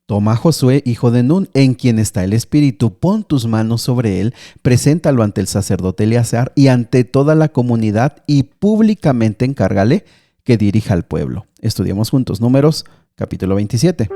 Toma a Josué, hijo de Nun, en quien está el Espíritu, pon tus manos sobre él, preséntalo ante el sacerdote Eleazar y ante toda la comunidad y públicamente encárgale que dirija al pueblo. Estudiemos juntos Números, capítulo 27.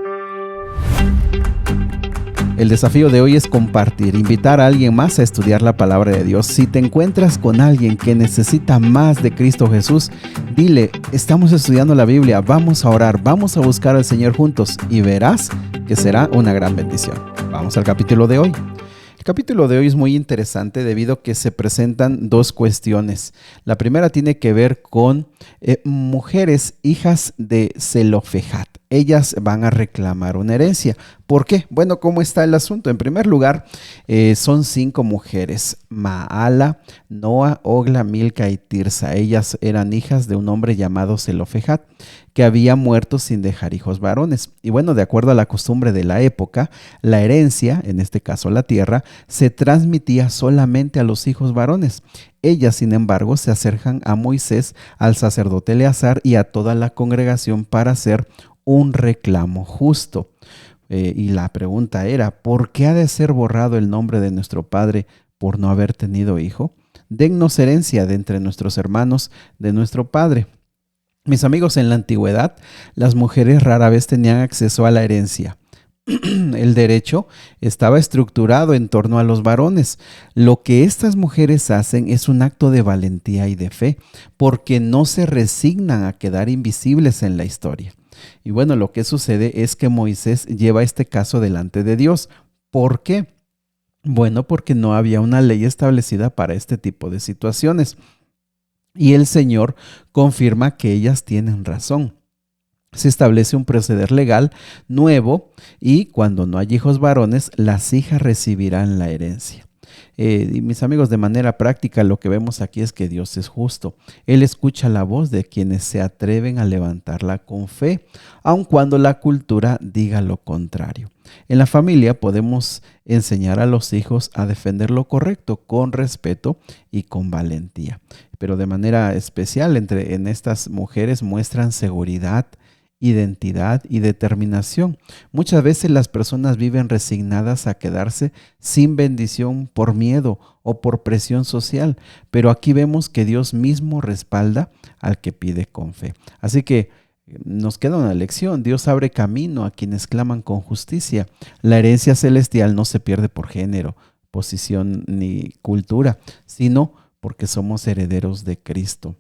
El desafío de hoy es compartir, invitar a alguien más a estudiar la palabra de Dios. Si te encuentras con alguien que necesita más de Cristo Jesús, dile, estamos estudiando la Biblia, vamos a orar, vamos a buscar al Señor juntos y verás que será una gran bendición. Vamos al capítulo de hoy. El capítulo de hoy es muy interesante debido a que se presentan dos cuestiones. La primera tiene que ver con mujeres hijas de Zelofejat. Ellas van a reclamar una herencia. ¿Por qué? Bueno, ¿cómo está el asunto? En primer lugar, son 5 mujeres: Maala, Noa, Ogla, Milca y Tirsa. Ellas eran hijas de un hombre llamado Zelofejat, que había muerto sin dejar hijos varones. Y bueno, de acuerdo a la costumbre de la época, la herencia, en este caso la tierra, se transmitía solamente a los hijos varones. Ellas, sin embargo, se acercan a Moisés, al sacerdote Eleazar y a toda la congregación para hacer un reclamo justo. Y la pregunta era, ¿por qué ha de ser borrado el nombre de nuestro padre por no haber tenido hijo? Dennos herencia de entre nuestros hermanos de nuestro padre. Mis amigos, en la antigüedad, las mujeres rara vez tenían acceso a la herencia. El derecho estaba estructurado en torno a los varones. Lo que estas mujeres hacen es un acto de valentía y de fe, porque no se resignan a quedar invisibles en la historia. Y bueno, lo que sucede es que Moisés lleva este caso delante de Dios. ¿Por qué? Bueno, porque no había una ley establecida para este tipo de situaciones. Y el Señor confirma que ellas tienen razón. Se establece un proceder legal nuevo y cuando no hay hijos varones, las hijas recibirán la herencia. Y mis amigos, de manera práctica, lo que vemos aquí es que Dios es justo. Él escucha la voz de quienes se atreven a levantarla con fe, aun cuando la cultura diga lo contrario. En la familia podemos enseñar a los hijos a defender lo correcto con respeto y con valentía. Pero de manera especial, en estas mujeres muestran seguridad, identidad y determinación. Muchas veces las personas viven resignadas a quedarse sin bendición por miedo o por presión social, pero aquí vemos que Dios mismo respalda al que pide con fe. Así que nos queda una lección: Dios abre camino a quienes claman con justicia. La herencia celestial no se pierde por género, posición ni cultura, sino porque somos herederos de Cristo.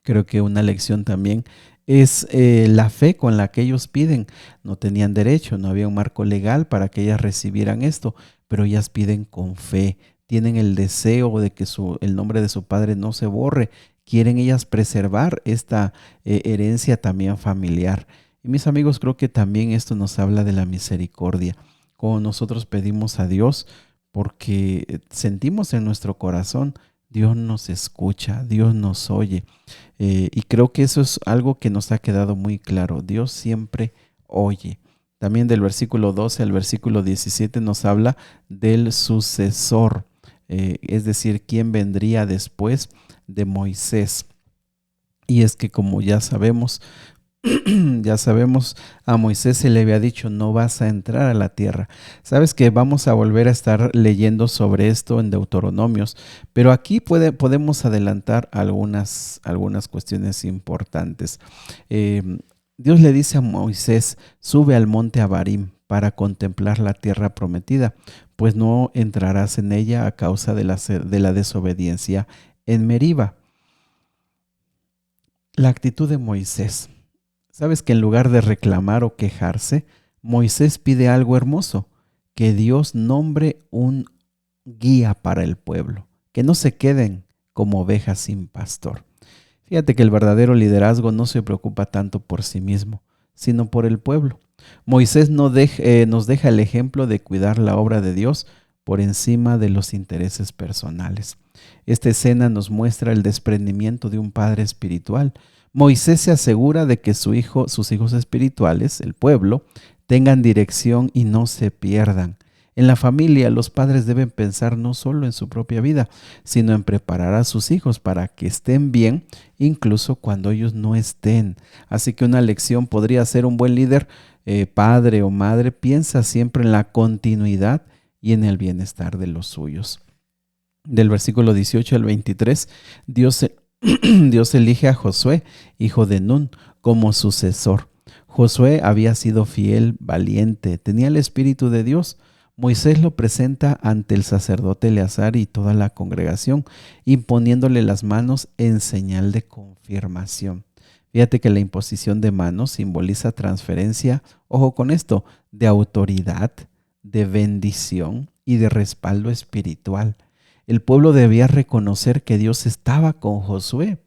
Creo que una lección también es la fe con la que ellos piden. No tenían derecho, no había un marco legal para que ellas recibieran esto, pero ellas piden con fe. Tienen el deseo de que el nombre de su padre no se borre. Quieren ellas preservar esta herencia también familiar. Y mis amigos, creo que también esto nos habla de la misericordia. Como nosotros pedimos a Dios, porque sentimos en nuestro corazón, Dios nos escucha, Dios nos oye. Y creo que eso es algo que nos ha quedado muy claro. Dios siempre oye. También del versículo 12 al versículo 17 nos habla del sucesor, es decir, quién vendría después de Moisés. Y es que, como ya sabemos, a Moisés se le había dicho: no vas a entrar a la tierra. Sabes que vamos a volver a estar leyendo sobre esto en Deuteronomios, pero aquí podemos adelantar algunas cuestiones importantes. Dios le dice a Moisés: sube al monte Abarim para contemplar la tierra prometida, pues no entrarás en ella a causa de la desobediencia en Meriba. La actitud de Moisés. ¿Sabes que en lugar de reclamar o quejarse, Moisés pide algo hermoso? Que Dios nombre un guía para el pueblo, que no se queden como ovejas sin pastor. Fíjate que el verdadero liderazgo no se preocupa tanto por sí mismo, sino por el pueblo. Moisés nos deja el ejemplo de cuidar la obra de Dios por encima de los intereses personales. Esta escena nos muestra el desprendimiento de un padre espiritual. Moisés se asegura de que sus hijos espirituales, el pueblo, tengan dirección y no se pierdan. En la familia, los padres deben pensar no solo en su propia vida, sino en preparar a sus hijos para que estén bien, incluso cuando ellos no estén. Así que una lección podría ser: un buen líder padre o madre, piensa siempre en la continuidad y en el bienestar de los suyos. Del versículo 18 al 23, Dios elige a Josué, hijo de Nun, como sucesor. Josué había sido fiel, valiente, tenía el Espíritu de Dios. Moisés lo presenta ante el sacerdote Eleazar y toda la congregación, imponiéndole las manos en señal de confirmación. Fíjate que la imposición de manos simboliza transferencia, ojo con esto, de autoridad, de bendición y de respaldo espiritual. El pueblo debía reconocer que Dios estaba con Josué.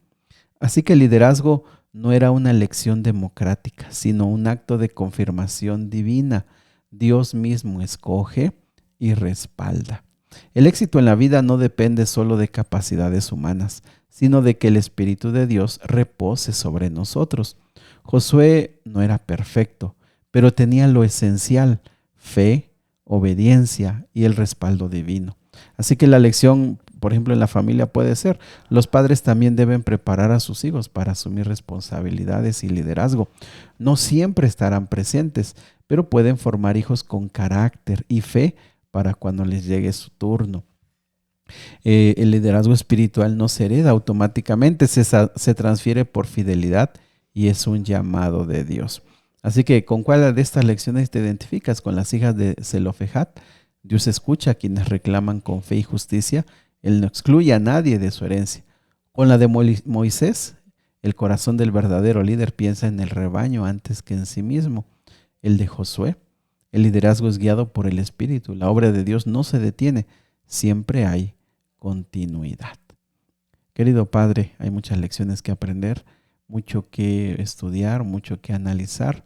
Así que el liderazgo no era una elección democrática, sino un acto de confirmación divina. Dios mismo escoge y respalda. El éxito en la vida no depende solo de capacidades humanas, sino de que el Espíritu de Dios repose sobre nosotros. Josué no era perfecto, pero tenía lo esencial: fe, obediencia y el respaldo divino. Así que la lección, por ejemplo, en la familia puede ser: los padres también deben preparar a sus hijos para asumir responsabilidades y liderazgo. No siempre estarán presentes, pero pueden formar hijos con carácter y fe para cuando les llegue su turno. El liderazgo espiritual no se hereda automáticamente, se transfiere por fidelidad y es un llamado de Dios. Así que, ¿con cuál de estas lecciones te identificas? ¿Con las hijas de Zelofehad? Dios escucha a quienes reclaman con fe y justicia. Él no excluye a nadie de su herencia. Con la de Moisés, el corazón del verdadero líder piensa en el rebaño antes que en sí mismo. El de Josué, el liderazgo es guiado por el Espíritu. La obra de Dios no se detiene, siempre hay continuidad. Querido Padre, hay muchas lecciones que aprender, mucho que estudiar, mucho que analizar.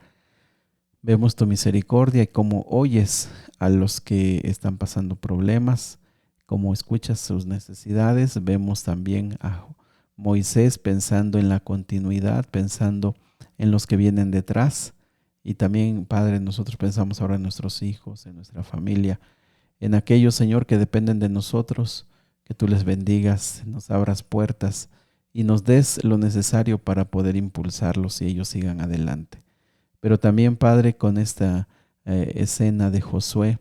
Vemos tu misericordia y cómo oyes a los que están pasando problemas, cómo escuchas sus necesidades. Vemos también a Moisés pensando en la continuidad, pensando en los que vienen detrás. Y también, Padre, nosotros pensamos ahora en nuestros hijos, en nuestra familia, en aquellos, Señor, que dependen de nosotros, que tú les bendigas, nos abras puertas y nos des lo necesario para poder impulsarlos y ellos sigan adelante. Pero también, Padre, con esta escena de Josué,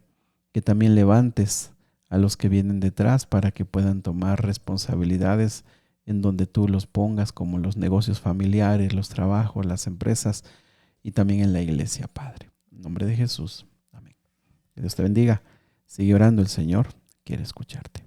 que también levantes a los que vienen detrás para que puedan tomar responsabilidades en donde tú los pongas, como los negocios familiares, los trabajos, las empresas y también en la iglesia, Padre. En nombre de Jesús. Amén. Que Dios te bendiga. Sigue orando, el Señor quiere escucharte.